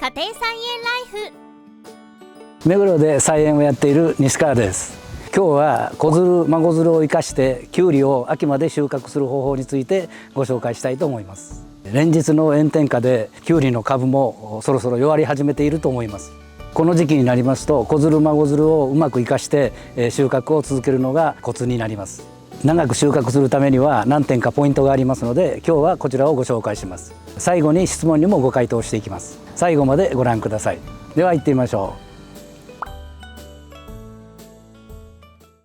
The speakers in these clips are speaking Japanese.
家庭菜園ライフ。目黒で菜園をやっている西川です。今日は子づる孫づるを生かしてきゅうりを秋まで収穫する方法についてご紹介したいと思います。連日の炎天下できゅうりの株もそろそろ弱り始めていると思います。この時期になりますと子づる孫づるをうまく生かして収穫を続けるのがコツになります。長く収穫するためには何点かポイントがありますので今日はこちらをご紹介します。最後に質問にもご回答していきます。最後までご覧ください。では行ってみましょ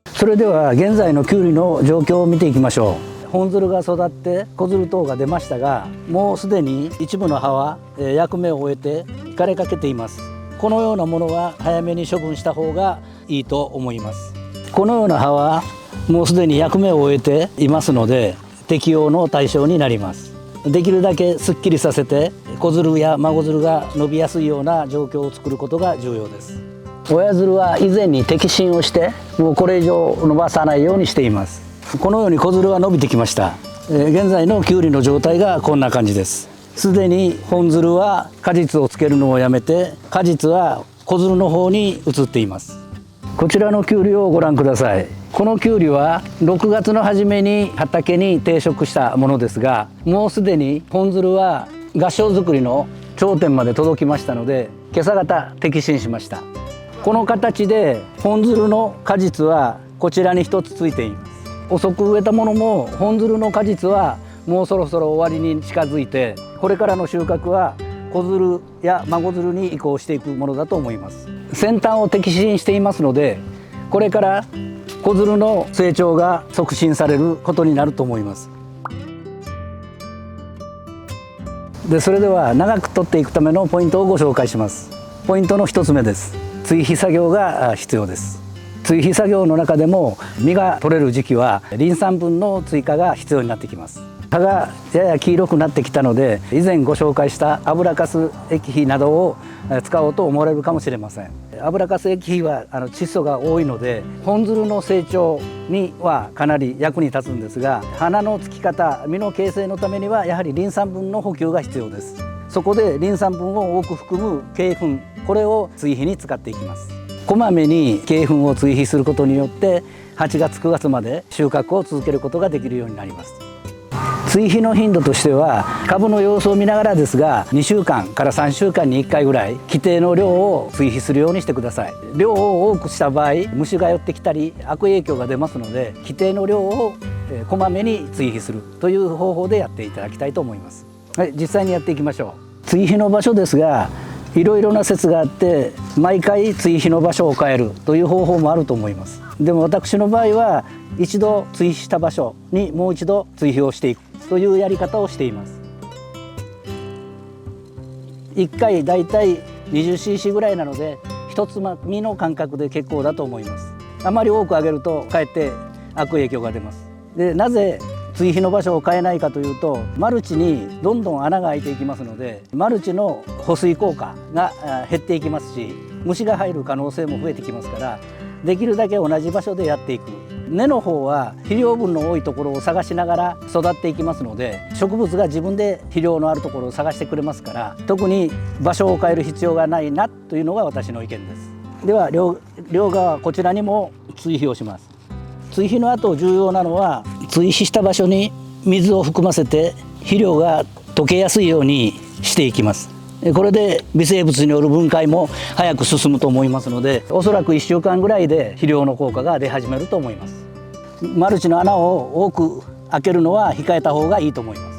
う。それでは現在のきゅうりの状況を見ていきましょう。本づるが育って小づる等が出ましたが、もうすでに一部の葉は役目を終えて枯れかけています。このようなものは早めに処分した方がいいと思います。このような葉はもうすでに役目を終えていますので適用の対象になります。できるだけすっきりさせて子づるや孫づるが伸びやすいような状況を作ることが重要です。親づるは以前に摘心をしてもうこれ以上伸ばさないようにしています。このように子づるは伸びてきました。現在のきゅうりの状態がこんな感じです。すでに本づるは果実をつけるのをやめて果実は子づるの方に移っています。こちらのきゅうりをご覧ください。このきゅうりは6月の初めに畑に定植したものですが、もうすでに本づるは合掌造りの頂点まで届きましたので今朝方摘心しました。この形で本づるの果実はこちらに一つついています。遅く植えたものも本づるの果実はもうそろそろ終わりに近づいて、これからの収穫は子づるや孫づるに移行していくものだと思います。先端を摘心していますのでこれから子づるの成長が促進されることになると思います。それでは長く取っていくためのポイントをご紹介します。ポイントの1つ目です。追肥作業が必要です。追肥作業の中でも実が取れる時期はリン酸分の追加が必要になってきます。葉がやや黄色くなってきたので以前ご紹介した油かす液肥などを使おうと思われるかもしれません。油かす液肥は窒素が多いので本づるの成長にはかなり役に立つんですが、花のつき方、実の形成のためにはやはりリン酸分の補給が必要です。そこでリン酸分を多く含む鶏粉、これを追肥に使っていきます。こまめに鶏粉を追肥することによって8月9月まで収穫を続けることができるようになります。追肥の頻度としては株の様子を見ながらですが2週間から3週間に1回ぐらい規定の量を追肥するようにしてください。量を多くした場合虫が寄ってきたり悪影響が出ますので規定の量をこまめに追肥するという方法でやっていただきたいと思います。はい、実際にやっていきましょう。追肥の場所ですがいろいろな説があって毎回追肥の場所を変えるという方法もあると思います。でも私の場合は一度追肥した場所にもう一度追肥をしていくというやり方をしています。1回だいたい 20cc ぐらいなので一つまみの間隔で結構だと思います。あまり多くあげるとかえって悪影響が出ます。でなぜ追肥の場所を変えないかというとマルチにどんどん穴が開いていきますのでマルチの保水効果が減っていきますし虫が入る可能性も増えてきますからできるだけ同じ場所でやっていく。根の方は肥料分の多いところを探しながら育っていきますので植物が自分で肥料のあるところを探してくれますから特に場所を変える必要がないなというのが私の意見です。では両側こちらにも追肥をします。追肥の後重要なのは追肥した場所に水を含ませて肥料が溶けやすいようにしていきます。これで微生物による分解も早く進むと思いますのでおそらく1週間ぐらいで肥料の効果が出始めると思います。マルチの穴を多く開けるのは控えた方がいいと思います。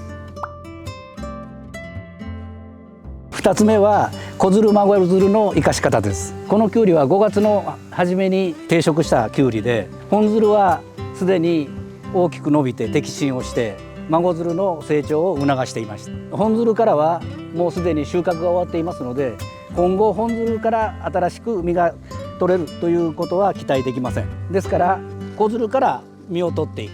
2つ目は子づる孫づるの生かし方です。このきゅうりは5月の初めに定植したきゅうりで本づるはすでに大きく伸びて摘心をして孫づるの成長を促していました。本づるからはもうすでに収穫が終わっていますので今後本づるから新しく実が取れるということは期待できません。ですから子づるから実を取っていく。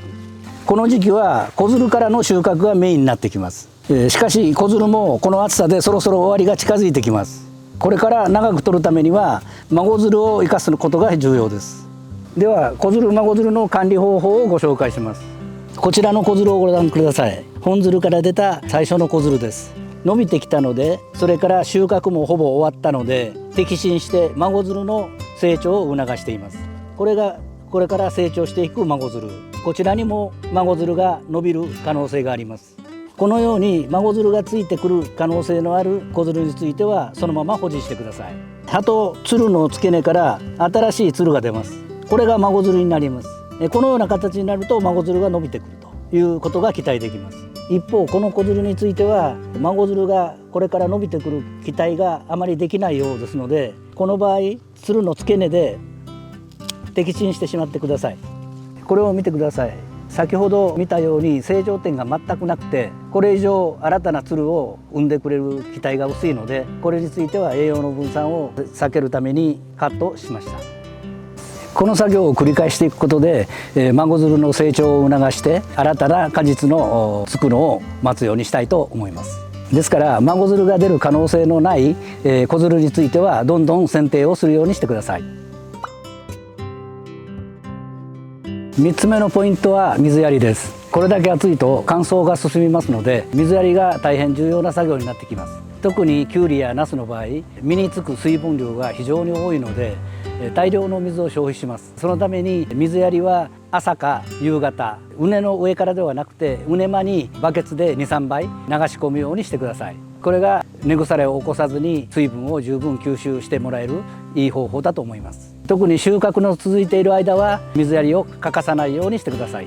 この時期は子づるからの収穫がメインになってきます。しかし子づるもこの暑さでそろそろ終わりが近づいてきます。これから長く取るためには孫づるを生かすことが重要です。では子づる孫づるの管理方法をご紹介します。こちらの子づるをご覧ください。本づるから出た最初の子づるです。伸びてきたので、それから収穫もほぼ終わったので、摘心して孫づるの成長を促しています。これがこれから成長していく孫づる、こちらにも孫づるが伸びる可能性があります。このように孫づるがついてくる可能性のある子づるについてはそのまま保持してください。葉とつるの付け根から新しいつるが出ます。これが孫づるになります。このような形になると孫づるが伸びてくるということが期待できます。一方この子づるについては孫づるがこれから伸びてくる期待があまりできないようですので、この場合つるの付け根で摘心してしまってください。これを見てください。先ほど見たように成長点が全くなくて、これ以上新たなつるを生んでくれる期待が薄いので、これについては栄養の分散を避けるためにカットしました。この作業を繰り返していくことで、孫づるの成長を促して新たな果実のつくのを待つようにしたいと思います。ですから孫づるが出る可能性のない、子づるについてはどんどん剪定をするようにしてください。3つ目のポイントは水やりです。これだけ暑いと乾燥が進みますので、水やりが大変重要な作業になってきます。特にきゅうりやナスの場合、実につく水分量が非常に多いので大量の水を消費します。そのために水やりは朝か夕方、畝の上からではなくて畝間にバケツで 2,3 杯流し込むようにしてください。これが根腐れを起こさずに水分を十分吸収してもらえるいい方法だと思います。特に収穫の続いている間は水やりを欠かさないようにしてください。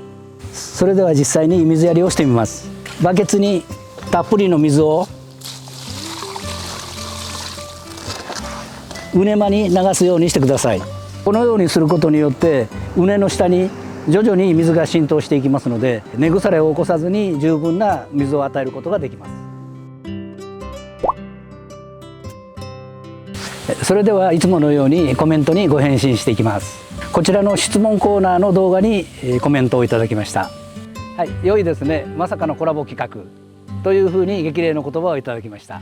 それでは実際に水やりをしてみます。バケツにたっぷりの水を畝間に流すようにしてください。このようにすることによって畝の下に徐々に水が浸透していきますので、根腐れを起こさずに十分な水を与えることができます。それではいつものようにコメントにご返信していきます。こちらの質問コーナーの動画にコメントをいただきました。はい、良いですね。まさかのコラボ企画というふうに激励の言葉をいただきました。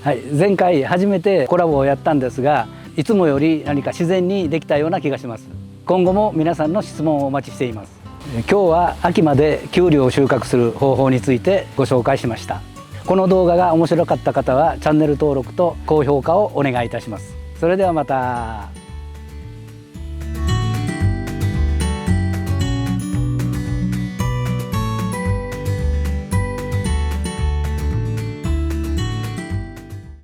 はい、前回初めてコラボをやったんですが、いつもより何か自然にできたような気がします。今後も皆さんの質問をお待ちしています。今日は秋まできゅうりを収穫する方法についてご紹介しました。この動画が面白かった方はチャンネル登録と高評価をお願いいたします。それではまた。